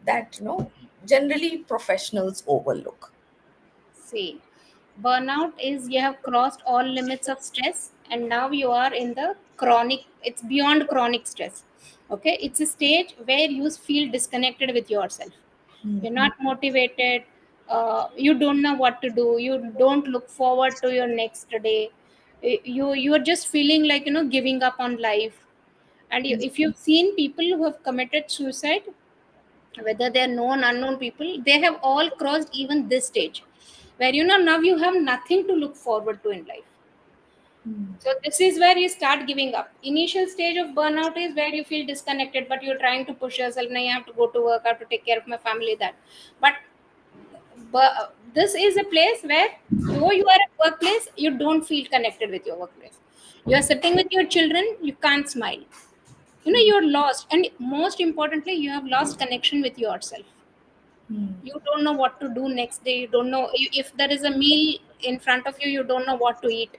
that generally professionals overlook? See, burnout is you have crossed all limits of stress, and now you are in the chronic, it's beyond chronic stress. Okay, it's a stage where you feel disconnected with yourself. You're not motivated, you don't know what to do, you don't look forward to your next day. You're just feeling like giving up on life. And if you've seen people who have committed suicide, whether they're known unknown people, they have all crossed even this stage where now you have nothing to look forward to in life. So this is where you start giving up. Initial stage of burnout is where you feel disconnected, but you're trying to push yourself. Now I have to go to work, I have to take care of my family. That, but this is a place where though you are at workplace, you don't feel connected with your workplace. You are sitting with your children, you can't smile. You're lost, and most importantly, you have lost connection with yourself. You don't know what to do next day. You don't know if there is a meal in front of you, you don't know what to eat.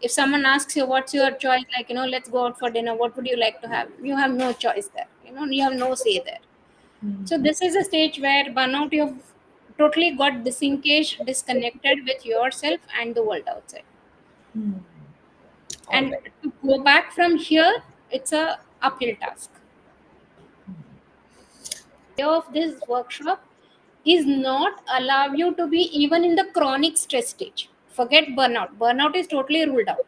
If someone asks you what's your choice, like let's go out for dinner, what would you like to have, you have no choice there. You have no say there. So this is a stage where burnout, you've totally got disengaged, disconnected with yourself and the world outside. All And right. to go back from here, it's a uphill task. Of this workshop is not allow you to be even in the chronic stress stage. Forget burnout. Burnout is totally ruled out.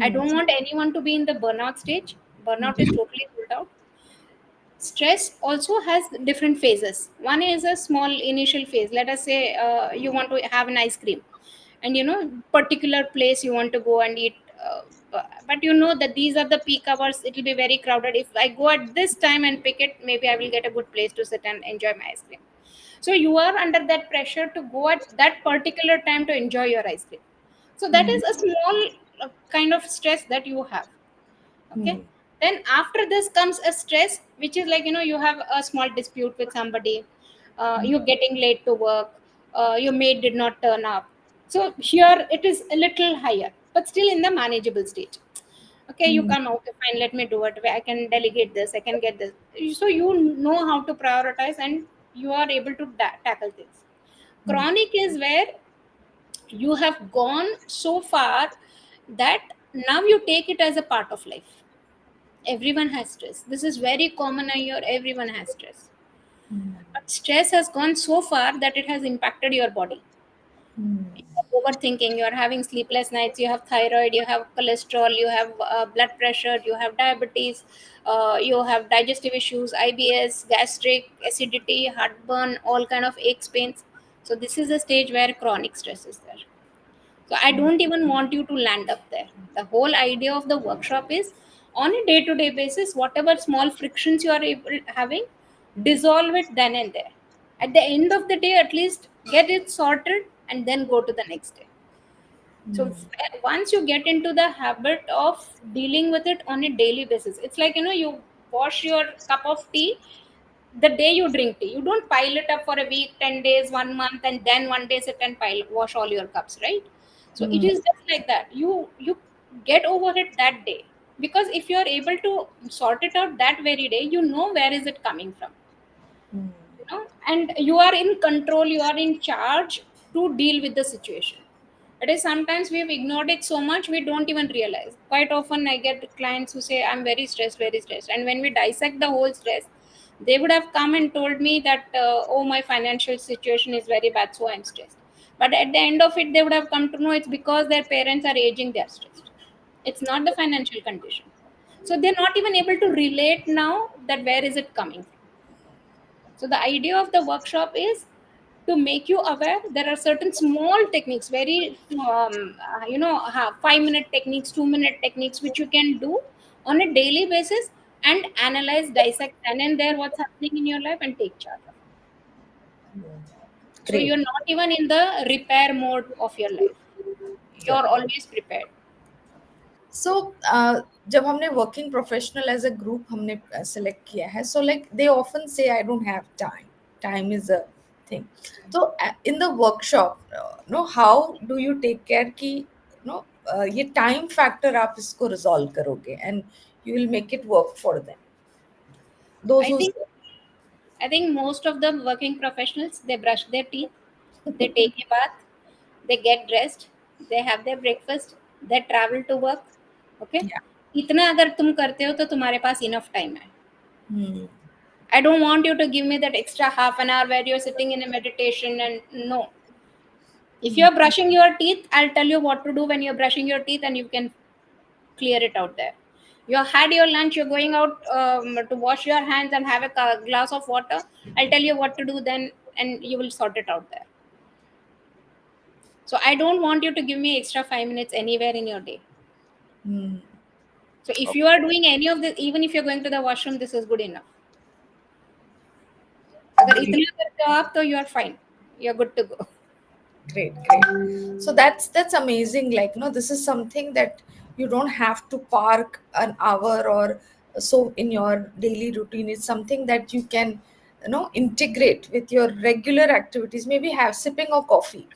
I don't want anyone to be in the burnout stage. Burnout is totally ruled out. Stress also has different phases. One is a small initial phase. Let us say you want to have an ice cream, and particular place you want to go and eat. But you know that these are the peak hours. It will be very crowded. If I go at this time and pick it, maybe I will get a good place to sit and enjoy my ice cream. So you are under that pressure to go at that particular time to enjoy your ice cream. So that is a small kind of stress that you have. Okay. Then after this comes a stress, which is like you have a small dispute with somebody. You're getting late to work. Your maid did not turn up. So here it is a little higher, but still in the manageable stage. Okay, you come, okay, fine, let me do it. I can delegate this, I can get this. So you know how to prioritize, and you are able to tackle things. Chronic is where you have gone so far that now you take it as a part of life. Everyone has stress. This is very common here. Everyone has stress. But stress has gone so far that it has impacted your body. You're overthinking, you're having sleepless nights, you have thyroid, you have cholesterol, you have blood pressure, you have diabetes, you have digestive issues, IBS, gastric, acidity, heartburn, all kind of aches, pains. So this is a stage where chronic stress is there. So I don't even want you to land up there. The whole idea of the workshop is on a day to day basis, whatever small frictions you are having, dissolve it then and there. At the end of the day, at least get it sorted and then go to the next day. So once you get into the habit of dealing with it on a daily basis, it's like you wash your cup of tea the day you drink tea. You don't pile it up for a week, 10 days, 1 month, and then one day sit and wash all your cups, right? So it is just like that. You get over it that day. Because if you are able to sort it out that very day, you know where is it coming from. And you are in control, you are in charge to deal with the situation. It is sometimes we have ignored it so much we don't even realize. Quite often I get clients who say I'm very stressed, and when we dissect the whole stress, they would have come and told me that oh, my financial situation is very bad, so I'm stressed. But at the end of it, they would have come to know it's because their parents are aging, they're stressed. It's not the financial condition. So they're not even able to relate now that where is it coming from. So the idea of the workshop is to make you aware there are certain small techniques, very 5-minute techniques, 2-minute techniques, which you can do on a daily basis and analyze, dissect, and then there what's happening in your life and take charge of it. So Great. you're not even in the repair mode of your life. Right. You're always prepared. So जब हमने working professional as a group हमने select किया है, so like they often say I don't have time, time is a thing. तो in the workshop no how do you take care कि no ये time factor आप इसको resolve करोगे and you will make it work for them, those I who think I think most of the working professionals, they brush their teeth, they take a bath, they get dressed, they have their breakfast, they travel to work. Okay, Yeah. इतना अगर तुम करते हो तो तुम्हारे पास enough time है. Hmm. I don't want you to give me that extra half an hour where you're sitting in a meditation and no. If Hmm. you're brushing your teeth, I'll tell you what to do when you're brushing your teeth and you can clear it out there. You had your lunch, you're going out to wash your hands and have a glass of water. I'll tell you what to do then and you will sort it out there. So I don't want you to give me extra 5 minutes anywhere in your day. Hmm. So if you Okay. are doing any of this, even if you're going to the washroom, this is good enough. अगर Great. इतना करते हो आप तो you are fine. You're good to go. Great, great. So that's amazing. Like, this is something that you don't have to park an hour or so in your daily routine. It's something that you can, integrate with your regular activities. Maybe have sipping a coffee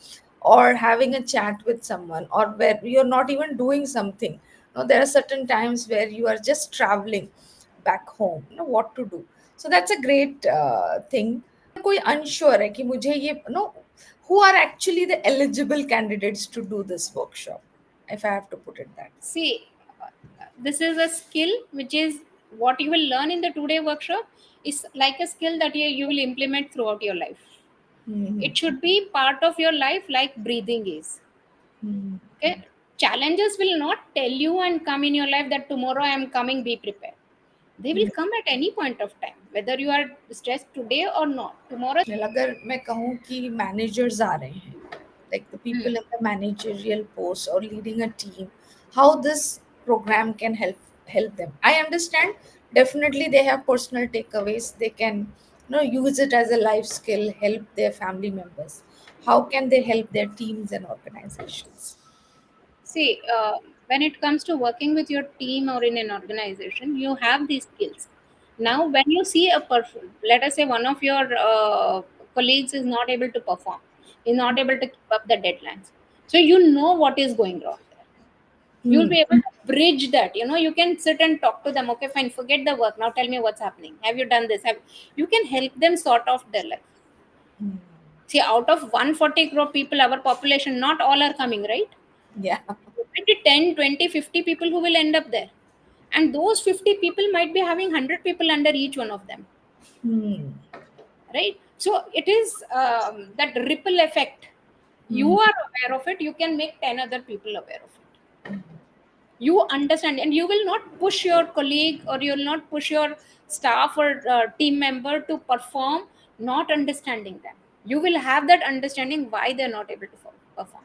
or having a chat with someone, or where you're not even doing something. There are certain times where you are just traveling back home, what to do. So that's a great thing. कोई unsure है कि मुझे ये who are actually the eligible candidates to do this workshop, if I have to put it that See, this is a skill which is what you will learn in the 2 day workshop is like a skill that you will implement throughout your life. way. Hmm. It should be part of your life like breathing is. Hmm. Okay. Challenges will not tell you and come in your life that tomorrow I am coming, be prepared. They will come at any point of time, whether you are stressed today or not. Tomorrow. अगर मैं कहूँ कि managers आ रहे हैं, like the Hmm. people in the managerial post or leading a team, how this program can help them. I understand, definitely they have personal takeaways. They can use it as a life skill, help their family members. How can they help their teams and organizations? See, when it comes to working with your team or in an organization, you have these skills. Now, when you see a person, let us say one of your colleagues is not able to perform, is not able to keep up the deadlines. So you know what is going wrong there. You'll Hmm. be able to bridge that. You can sit and talk to them. Okay, fine, forget the work. Now tell me what's happening. Have you done this? You can help them sort of their life. Hmm. See, out of 140 crore people, our population, not all are coming, right? Yeah. 10, 20, 50 people who will end up there. And those 50 people might be having 100 people under each one of them, Hmm. right? So it is that ripple effect. You Hmm. are aware of it, you can make 10 other people aware of it. You understand, and you will not push your colleague or you will not push your staff or team member to perform not understanding them. You will have that understanding why they're not able to perform,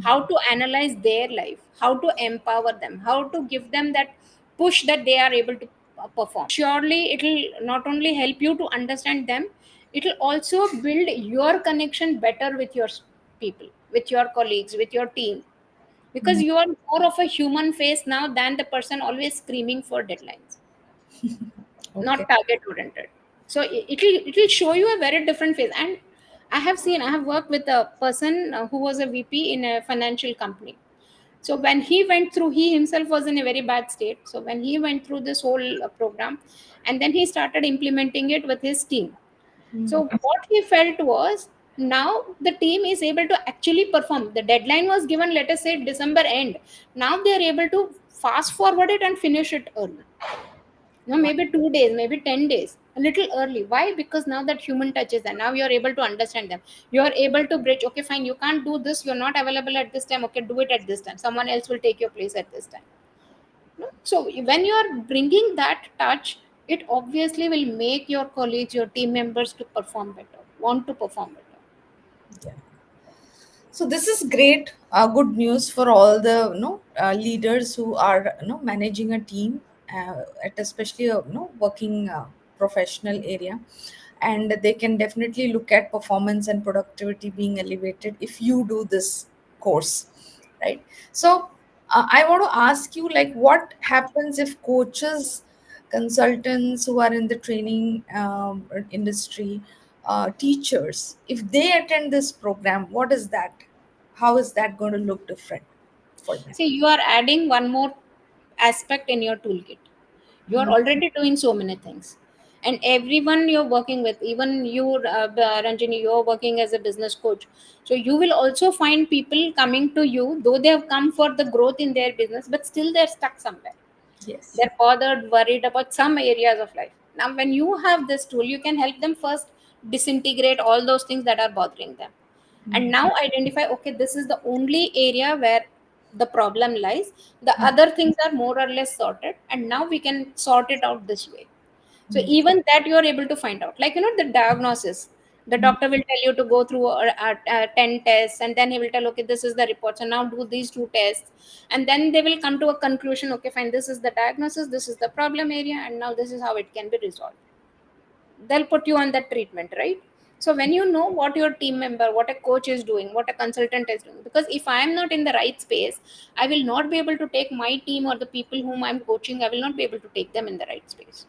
how to analyze their life, how to empower them, how to give them that push that they are able to perform. Surely, it will not only help you to understand them, it will also build your connection better with your people, with your colleagues, with your team, because Hmm. you are more of a human face now than the person always screaming for deadlines, Okay. not target oriented. So it will show you a very different face. And I have worked with a person who was a VP in a financial company. So when he went through, he himself was in a very bad state. So when he went through this whole program, and then he started implementing it with his team. Hmm. So what he felt was, now the team is able to actually perform. The deadline was given, let us say December end. Now they are able to fast forward it and finish it early. Maybe 2 days, maybe 10 days, a little early. Why? Because now that human touch is there. Now you're able to understand them. You're able to bridge, okay, fine, you can't do this, you're not available at this time. Okay, do it at this time. Someone else will take your place at this time. No? So when you are bringing that touch, it obviously will make your colleagues, your team members to perform better, want to perform better. Yeah. So this is great, good news for all the leaders who are managing a team, at especially a working professional area, and they can definitely look at performance and productivity being elevated if you do this course, right? So I want to ask you, like, what happens if coaches, consultants who are in the training industry, teachers, if they attend this program, what is that? How is that going to look different for them? See, you are adding one more aspect in your toolkit. You are Hmm. already doing so many things. And everyone you're working with, even you, Ranjini, you're working as a business coach, so you will also find people coming to you, though they have come for the growth in their business, but still they're stuck somewhere. Yes. They're bothered, worried about some areas of life. Now when you have this tool, you can help them first disintegrate all those things that are bothering them, and Mm. now identify, okay, this is the only area where the problem lies, the other things are more or less sorted, and now we can sort it out this way. So Mm. even that you are able to find out, like, the diagnosis. The Mm. doctor will tell you to go through 10 tests, and then he will tell, okay, this is the report, so now do these two tests, and then they will come to a conclusion, okay, fine, this is the diagnosis, this is the problem area, and now this is how it can be resolved. They'll put you on that treatment, right? So when you know what your team member, what a coach is doing, what a consultant is doing, because if I am not in the right space, I will not be able to take my team or the people whom I'm coaching, I will not be able to take them in the right space.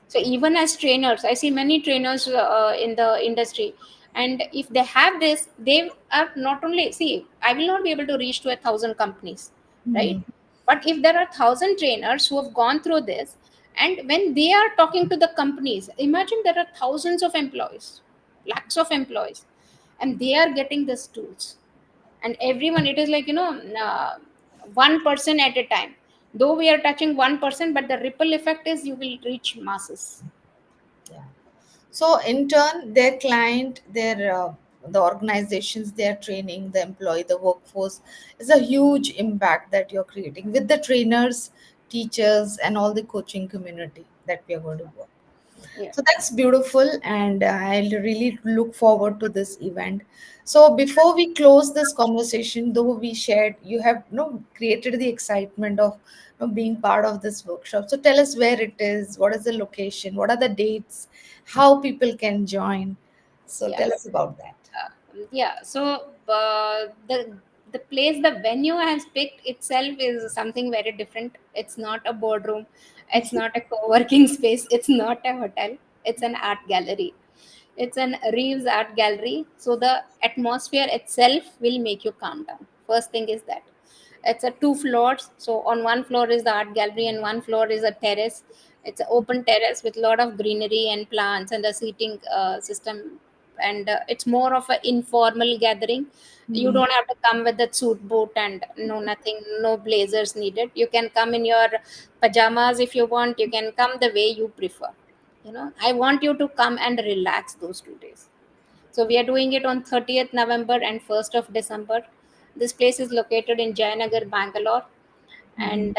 So even as trainers, I see many trainers in the industry, and if they have this, they are not only, see, I will not be able to reach to 1,000 companies, right? Mm. But if there are 1,000 trainers who have gone through this, and when they are talking to the companies, imagine there are thousands of employees, lakhs of employees, and they are getting these tools, and everyone, it is like, 1% at a time. Though we are touching 1%, but the ripple effect is you will reach masses. Yeah. So in turn, their client, their the organizations they are training, the employee, the workforce is a huge impact that you're creating with the trainers, teachers, and all the coaching community that we are going to work. Yeah. So that's beautiful, and I'll really look forward to this event. So before we close this conversation, though we shared, you have created the excitement of being part of this workshop. So tell us where it is, what is the location, what are the dates, how people can join. So Yeah. tell us about that. Yeah. So the place, the venue I have picked itself is something very different. It's not a boardroom, it's not a co-working space, it's not a hotel, it's an art gallery. It's an Reeves Art Gallery. So the atmosphere itself will make you calm down. First thing is that it's a two floors. So on one floor is the art gallery, and one floor is a terrace. It's an open terrace with a lot of greenery and plants and the seating system. And it's more of an informal gathering. You Mm. don't have to come with a suit boot and no nothing, no blazers needed. You can come in your pajamas if you want. You can come the way you prefer. I want you to come and relax those 2 days. So we are doing it on 30th November and 1st of December. This place is located in Jayanagar, Bangalore, Mhm. and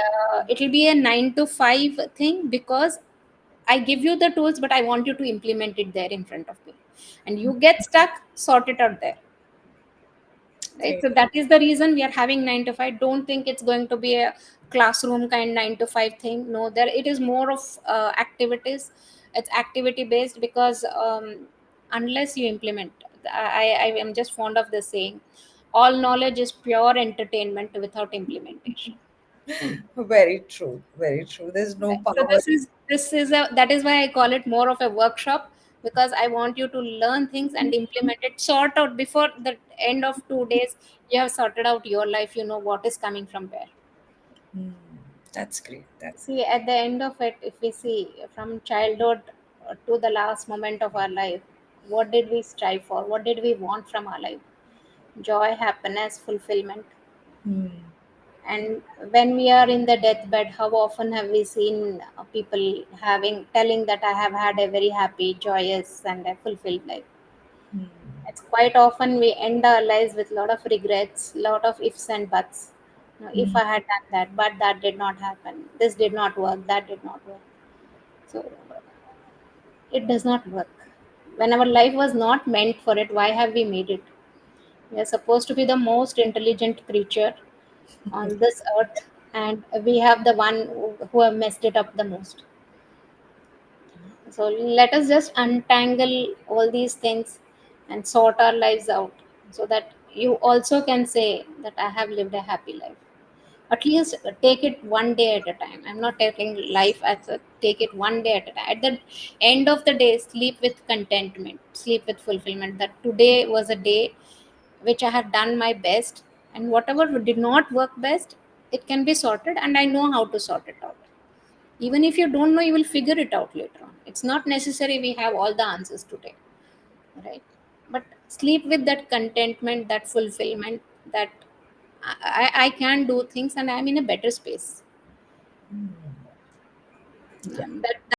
it will be a 9 to 5 thing, because I give you the tools, but I want you to implement it there in front of me. And you get stuck, sort it out there. Right? Great. So that is the reason we are having 9 to 5. Don't think it's going to be a classroom kind 9 to 5 thing. No, there it is more of activities. It's activity based, because unless you implement, I am just fond of the saying, all knowledge is pure entertainment without implementation. Very true. Very true. There's no Right. So power. this is a, that is why I call it more of a workshop, because I want you to learn things and implement it, sort out before the end of 2 days. You have sorted out your life. You know what is coming from where. Mm. That's great. That's See, at the end of it, if we see from childhood to the last moment of our life, what did we strive for? What did we want from our life? Joy, happiness, fulfillment. mm. And when we are in the deathbed, how often have we seen people having telling that I have had a very happy, joyous, and a fulfilled life? Mm. It's quite often we end our lives with a lot of regrets, lot of ifs and buts. If Mm. I had done that, but that did not happen. This did not work. That did not work. So it does not work. When our life was not meant for it, why have we made it? We are supposed to be the most intelligent creature on this earth, and we have the one who have messed it up the most. So let us just untangle all these things and sort our lives out, so that you also can say that I have lived a happy life. At least take it one day at a time. I'm not taking life as a, take it one day at a time. At the end of the day, sleep with contentment, sleep with fulfillment, that today was a day which I have done my best, and whatever did not work best, it can be sorted, and I know how to sort it out. Even if you don't know, you will figure it out later on. It's not necessary we have all the answers today, right? But sleep with that contentment, that fulfillment, that I can do things and I'm in a better space. Yeah. That